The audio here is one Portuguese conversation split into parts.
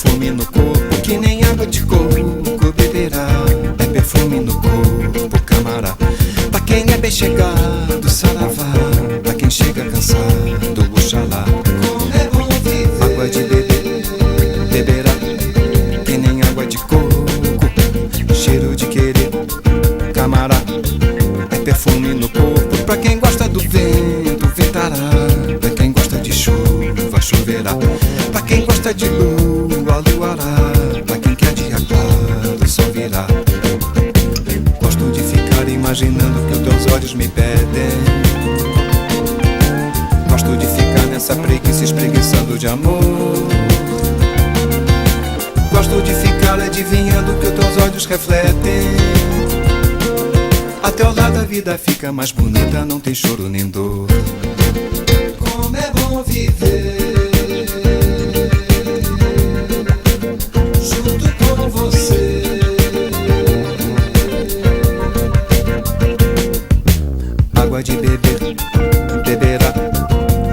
perfume no corpo, que nem água de coco beberá. É perfume no corpo, camará. Pra quem é bem chegado, saravá. Pra quem chega cansado, oxalá. Como é bom viver. Água de beber, beberá. Que nem água de coco, cheiro de querer, camará. É perfume no corpo, pra quem gosta do vento, ventará. Pra quem gosta de chuva, choverá. Pra quem gosta de lua, luará. Pra quem quer dia claro, sol virá. Gosto de ficar imaginando que os teus olhos me pedem. Gosto de ficar nessa preguiça espreguiçando de amor. Gosto de ficar adivinhando que os teus olhos refletem. A teu lado a vida fica mais bonita, não tem choro nem dor. Como é bom viver junto com você. Água de beber, beberá.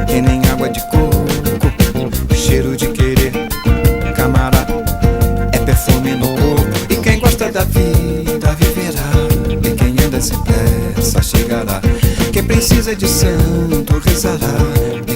Que nem água de coco, cheiro de querer, camará. É perfume no corpo. E quem gosta da vida viverá. E quem anda sem pressa chegará. Quem precisa de santo rezará.